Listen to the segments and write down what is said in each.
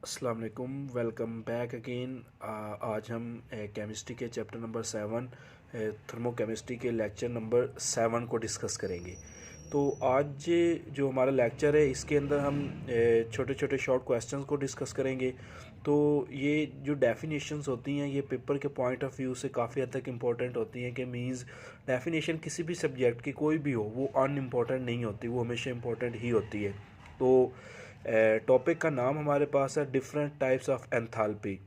अस्सलाम वालेकुम, welcome back again. आज हम केमिस्ट्री के चैप्टर नंबर 7 थर्मोकेमिस्ट्री के लेक्चर नंबर 7 को डिस्कस करेंगे। तो आज जो हमारा लेक्चर है इसके अंदर हम छोटे छोटे शॉर्ट क्वेश्चंस को डिस्कस करेंगे। तो ये जो डेफिनेशंस होती हैं ये पेपर के पॉइंट ऑफ व्यू से काफ़ी हद तक इम्पोर्टेंट होती हैं कि मींस डेफिनेशन किसी भी सब्जेक्ट की कोई भी हो वो अनइम्पोर्टेंट नहीं होती, वो हमेशा इम्पोर्टेंट ही होती है। तो टॉपिक का नाम हमारे पास है डिफरेंट टाइप्स ऑफ एंथैल्पी।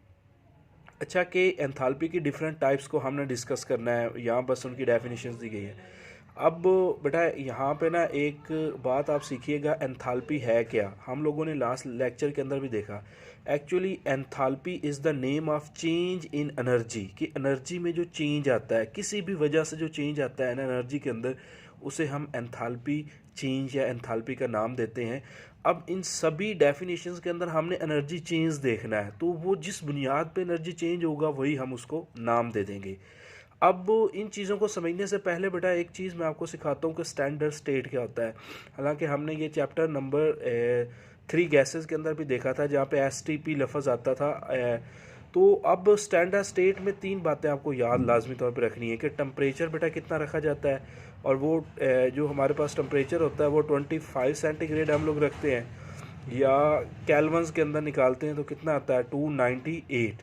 अच्छा कि एंथैल्पी की डिफरेंट टाइप्स को हमने डिस्कस करना है, यहाँ बस उनकी डेफिनेशंस दी गई है। अब बेटा यहाँ पे ना एक बात आप सीखिएगा, एंथैल्पी है क्या। हम लोगों ने लास्ट लेक्चर के अंदर भी देखा, actually enthalpy is the name of change in energy, कि एनर्जी में जो चेंज आता है, किसी भी वजह से जो चेंज आता है ना एनर्जी के अंदर, उसे हम एंथैल्पी चेंज या एंथैल्पी का नाम देते हैं। अब इन सभी डेफिनेशंस के अंदर हमने एनर्जी चेंज देखना है, तो वो जिस बुनियाद पे एनर्जी चेंज होगा वही हम उसको नाम दे देंगे। अब इन चीज़ों को समझने से पहले बेटा एक चीज़ मैं आपको सिखाता हूँ कि स्टैंडर्ड स्टेट क्या होता है। हालांकि हमने ये चैप्टर नंबर 3 गैसेस के अंदर भी देखा था जहाँ पे STP लफ्ज़ आता था। तो अब स्टैंडर्ड स्टेट में 3 बातें आपको याद लाजमी तौर पे रखनी है कि टेम्परेचर बेटा कितना रखा जाता है, और वो जो हमारे पास टेम्परेचर होता है वो 25 सेंटीग्रेड हम लोग रखते हैं, या कैल्विन्स के अंदर निकालते हैं तो कितना आता है 298।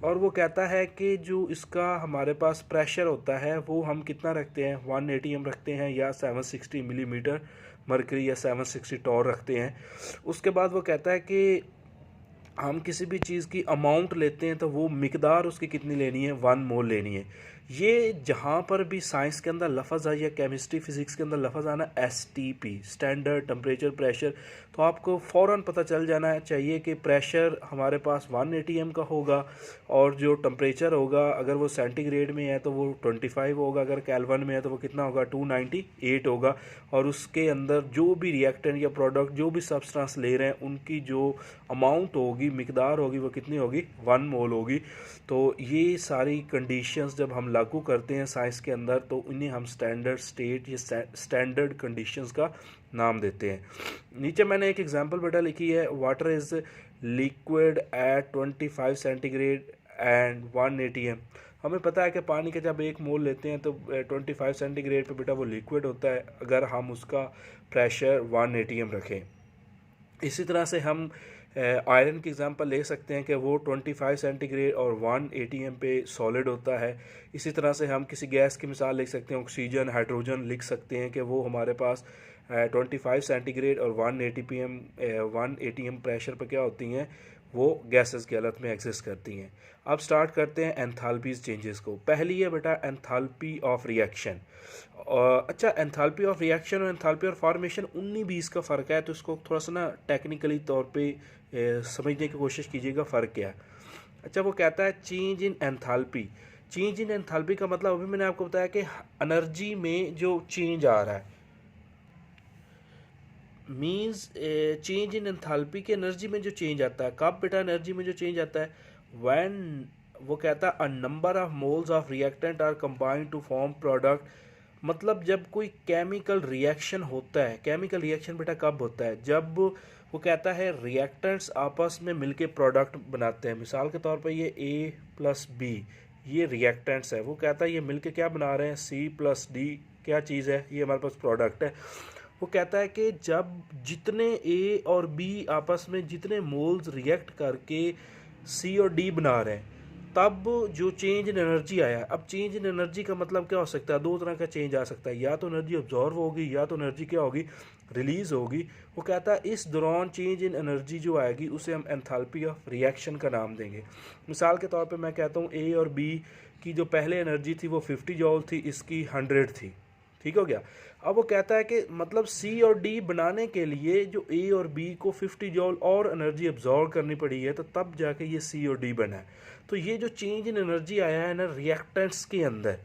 और वो कहता है कि जो इसका हमारे पास प्रेशर होता है वो हम कितना रखते हैं 1 ATM रखते हैं, या 760 मिलीमीटर मरकरी या 760 टॉर रखते हैं। उसके बाद वो कहता है कि हम किसी भी चीज़ की अमाउंट लेते हैं तो वो मिकदार उसकी कितनी लेनी है, 1 मोल लेनी है। ये जहाँ पर भी साइंस के अंदर लफ्ज़ आ या केमिस्ट्री फिज़िक्स के अंदर लफ्ज़ आना STP, स्टैंडर्ड टेम्परेचर प्रेशर, तो आपको फ़ौरन पता चल जाना चाहिए कि प्रेशर हमारे पास 1 ATM का होगा, और जो टेम्परेचर होगा अगर वो सेंटीग्रेड में है तो वो 25 होगा, अगर केल्विन में है तो वो कितना होगा 298 होगा। और उसके अंदर जो भी रिएक्टेंट या प्रोडक्ट जो भी सब्सटेंस ले रहे हैं उनकी जो अमाउंट होगी, मिकदार होगी, वो कितनी होगी 1 मोल होगी। तो ये सारी कंडीशंस जब हम लागू करते हैं साइंस के अंदर तो इन्हें हम स्टैंडर्ड स्टेट या स्टैंडर्ड कंडीशंस का नाम देते हैं। नीचे मैंने एक एग्जांपल बेटा लिखी है, water is liquid at 25 centigrade and 1 ATM। हमें पता है कि पानी का जब 1 मोल लेते हैं तो 25 सेंटीग्रेड पे बेटा वो लिक्विड होता है अगर हम उसका प्रेशर 1 ATM रखें। इसी तरह से हम आयरन की एग्जांपल ले सकते हैं कि वो 25 सेंटीग्रेड और 1 ATM पे सॉलिड होता है। इसी तरह से हम किसी गैस की मिसाल लिख सकते हैं, ऑक्सीजन, हाइड्रोजन लिख सकते हैं कि वो हमारे पास 25 सेंटीग्रेड और 1 ATM प्रेशर पर क्या होती हैं, वो गैसेस की हालत में एग्जिस्ट करती हैं। अब स्टार्ट करते हैं एंथैल्पीज चेंजेस को। पहली है बेटा एंथैल्पी ऑफ रिएक्शन। अच्छा, एंथैल्पी ऑफ रिएक्शन और एंथैल्पी ऑफ फॉर्मेशन 19-20 का फ़र्क है, तो इसको थोड़ा सा ना टेक्निकली तौर पे समझने की कोशिश कीजिएगा फ़र्क क्या है। अच्छा, वो कहता है change in enthalpy. Change in enthalpy का मतलब अभी मैंने आपको बताया कि एनर्जी में जो चेंज आ रहा है, मीन्स चेंज इन एंथैल्पी की एनर्जी में जो चेंज आता है। कब बेटा एनर्जी में जो चेंज आता है, व्हेन वो कहता है a number of moles of reactant are combined to form product. मतलब जब कोई केमिकल रिएक्शन होता है, केमिकल रिएक्शन बेटा कब होता है, जब वो कहता है रिएक्टेंट्स आपस में मिलके प्रोडक्ट बनाते हैं। मिसाल के तौर पर ये A+B ये रिएक्टेंट्स है, वो कहता है ये मिलके क्या बना रहे हैं C+D, क्या चीज़ है, ये हमारे पास प्रोडक्ट है। वो कहता है कि जब जितने A और B आपस में जितने मोल्स रिएक्ट करके C और D बना रहे हैं तब जो चेंज इन एनर्जी आया। अब चेंज इन एनर्जी का मतलब क्या हो सकता है, 2 तरह का चेंज आ सकता है, या तो एनर्जी ऑब्जॉर्व होगी या तो एनर्जी क्या होगी, रिलीज होगी। वो कहता है इस दौरान चेंज इन एनर्जी जो आएगी उसे हम एंथैल्पी ऑफ रिएक्शन का नाम देंगे। मिसाल के तौर पे मैं कहता हूँ A और B की जो पहले एनर्जी थी वो 50 जॉल थी, इसकी 100 थी, ठीक हो गया। अब वो कहता है कि मतलब C और D बनाने के लिए जो A और B को 50 जॉल और एनर्जी एब्जॉर्व करनी पड़ी है, तो तब जाके ये C और D बना है। तो ये जो चेंज इन एनर्जी आया है ना रिएक्टेंट्स के अंदर,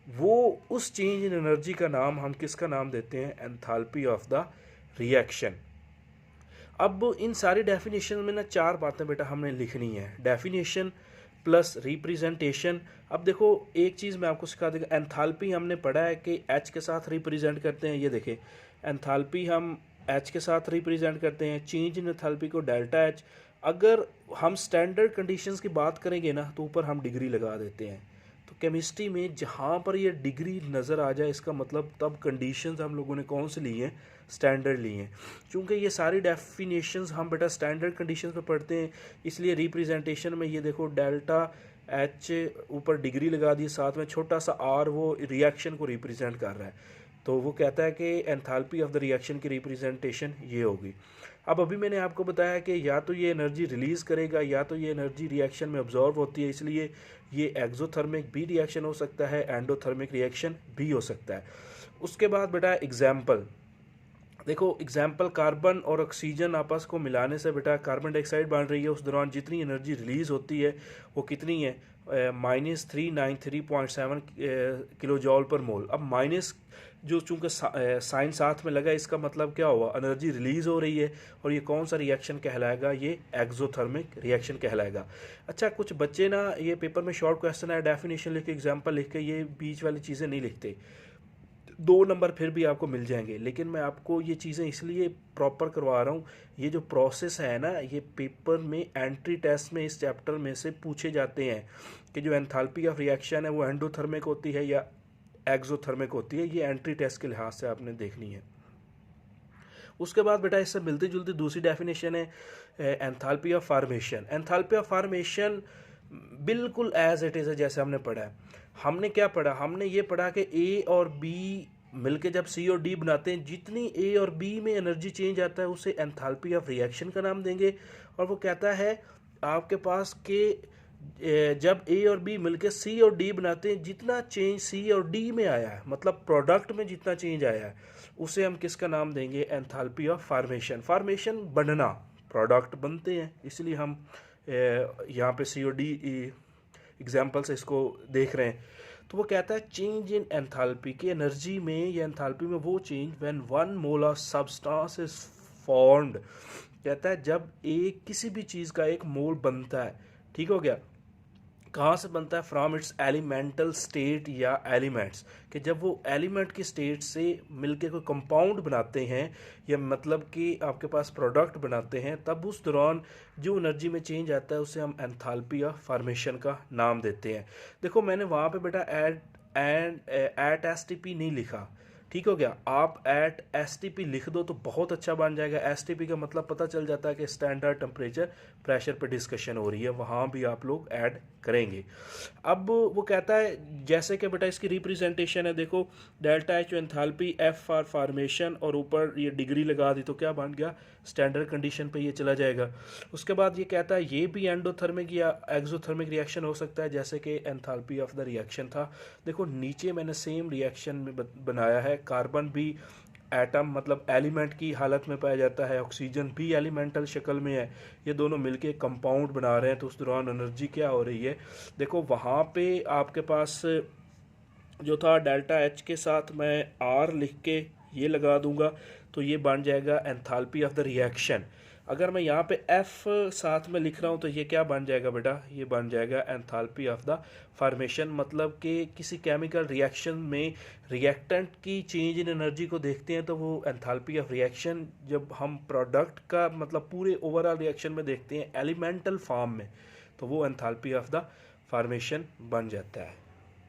वो उस चेंज इन एनर्जी का नाम हम किसका नाम देते हैं, एंथैल्पी ऑफ द रिएक्शन। अब इन सारी डेफिनेशन में ना 4 बातें बेटा हमने लिखनी है, डेफिनेशन प्लस रिप्रेजेंटेशन। अब देखो एक चीज़ मैं आपको सिखा दूँगा, एंथैल्पी हमने पढ़ा है कि H के साथ रिप्रेजेंट करते हैं, ये देखें एंथैल्पी हम H के साथ रिप्रेजेंट करते हैं, चेंज इन एंथैल्पी को डेल्टा H। अगर हम स्टैंडर्ड कंडीशंस की बात करेंगे ना तो ऊपर हम डिग्री लगा देते हैं। तो केमिस्ट्री में जहाँ पर ये डिग्री नज़र आ जाए इसका मतलब तब कंडीशंस हम लोगों ने कौन से लिए हैं, स्टैंडर्ड लिए हैं। चूँकि ये सारी डेफिनेशंस हम बेटा स्टैंडर्ड कंडीशंस में पढ़ते हैं, इसलिए रिप्रेजेंटेशन में ये देखो डेल्टा एच ऊपर डिग्री लगा दी, साथ में छोटा सा आर वो रिएक्शन को रिप्रेजेंट कर रहा है। तो वो कहता है कि एंथैल्पी ऑफ द रिएक्शन की रिप्रेजेंटेशन ये होगी। अब अभी मैंने आपको बताया कि या तो ये एनर्जी रिलीज़ करेगा या तो ये एनर्जी रिएक्शन में ऑब्जॉर्व होती है, इसलिए ये एक्सोथर्मिक भी रिएक्शन हो सकता है, एंडोथर्मिक रिएक्शन भी हो सकता है। उसके बाद बेटा एग्जाम्पल देखो, एग्जाम्पल कार्बन और ऑक्सीजन आपस को मिलाने से बेटा कार्बन डाइऑक्साइड बन रही है, उस दौरान जितनी एनर्जी रिलीज़ होती है वो कितनी है, -393.7 किलो जॉल पर मोल। अब माइनस जो चूँकि साइन साथ में लगा, इसका मतलब क्या हुआ, एनर्जी रिलीज़ हो रही है, और ये कौन सा रिएक्शन कहलाएगा, ये एक्सोथर्मिक रिएक्शन कहलाएगा। अच्छा, कुछ बच्चे ना ये पेपर में शॉर्ट क्वेश्चन है, डेफिनेशन लिख के एग्जाम्पल लिख के ये बीच वाली चीज़ें नहीं लिखते, 2 नंबर फिर भी आपको मिल जाएंगे, लेकिन मैं आपको ये चीज़ें इसलिए प्रॉपर करवा रहा हूँ। ये जो प्रोसेस है ना, ये पेपर में एंट्री टेस्ट में इस चैप्टर में से पूछे जाते हैं कि जो एंथैल्पी ऑफ रिएक्शन है वो एंडोथर्मिक होती है या एक्सोथर्मिक होती है। ये एंट्री टेस्ट के लिहाज से आपने देखनी है। उसके बाद बेटा इससे मिलती जुलती दूसरी डेफिनेशन है enthalpy of formation. Enthalpy of formation बिल्कुल एज इट इज़ है जैसे हमने पढ़ा है। हमने क्या पढ़ा, हमने ये पढ़ा कि ए और बी मिलके जब सी और डी बनाते हैं, जितनी ए और बी में एनर्जी चेंज आता है उसे एंथैल्पी ऑफ रिएक्शन का नाम देंगे। और वो कहता है आपके पास कि जब ए और बी मिलके सी और डी बनाते हैं, जितना चेंज सी और डी में आया है, मतलब प्रोडक्ट में जितना चेंज आया है, उसे हम किसका नाम देंगे, एंथैल्पी ऑफ फॉर्मेशन। फॉर्मेशन बनना, प्रोडक्ट बनते हैं, इसलिए हम यहाँ पे सी और डी एग्जाम्पल से इसको देख रहे हैं। तो वो कहता है चेंज इन एंथैल्पी की एनर्जी में या एंथैल्पी में वो change when 1 mole of substance is formed. कहता है जब एक किसी भी चीज़ का एक मोल बनता है, ठीक हो गया, कहाँ से बनता है, फ्रॉम इट्स एलिमेंटल स्टेट या एलिमेंट्स, कि जब वो एलिमेंट की स्टेट से मिलके कोई कंपाउंड बनाते हैं या मतलब कि आपके पास प्रोडक्ट बनाते हैं, तब उस दौरान जो एनर्जी में चेंज आता है उसे हम एंथैल्पी ऑफ फॉर्मेशन का नाम देते हैं। देखो मैंने वहाँ पे बेटा एट एसटीपी नहीं लिखा, ठीक हो गया, आप एट एसटीपी लिख दो तो बहुत अच्छा बन जाएगा। एसटीपी का मतलब पता चल जाता है कि स्टैंडर्ड टेम्परेचर प्रेशर पे डिस्कशन हो रही है, वहाँ भी आप लोग ऐड करेंगे। अब वो कहता है जैसे कि बेटा इसकी रिप्रेजेंटेशन है, देखो delta H enthalpy, F for formation, और ऊपर ये डिग्री लगा दी तो क्या बन गया, स्टैंडर्ड कंडीशन पे ये चला जाएगा। उसके बाद ये कहता है ये भी एंडोथर्मिक या एक्सोथर्मिक रिएक्शन हो सकता है, जैसे कि एंथैल्पी ऑफ द रिएक्शन था। देखो नीचे मैंने सेम रिएक्शन में बनाया है, कार्बन भी एटम मतलब एलिमेंट की हालत में पाया जाता है, ऑक्सीजन भी एलिमेंटल शक्ल में है, ये दोनों मिलके कंपाउंड बना रहे हैं, तो उस दौरान एनर्जी क्या हो रही है, देखो वहाँ पे आपके पास जो था डेल्टा एच के साथ मैं आर लिख के ये लगा दूंगा तो ये बन जाएगा एंथैल्पी ऑफ द रिएक्शन। अगर मैं यहाँ पे एफ साथ में लिख रहा हूँ तो ये क्या बन जाएगा बेटा, ये बन जाएगा एंथैल्पी ऑफ द फॉर्मेशन। मतलब कि किसी केमिकल रिएक्शन में रिएक्टेंट की चेंज इन एनर्जी को देखते हैं तो वो एंथैल्पी ऑफ रिएक्शन, जब हम प्रोडक्ट का मतलब पूरे ओवरऑल रिएक्शन में देखते हैं एलिमेंटल फॉर्म में, तो वो एंथैल्पी ऑफ द फॉर्मेशन बन जाता है।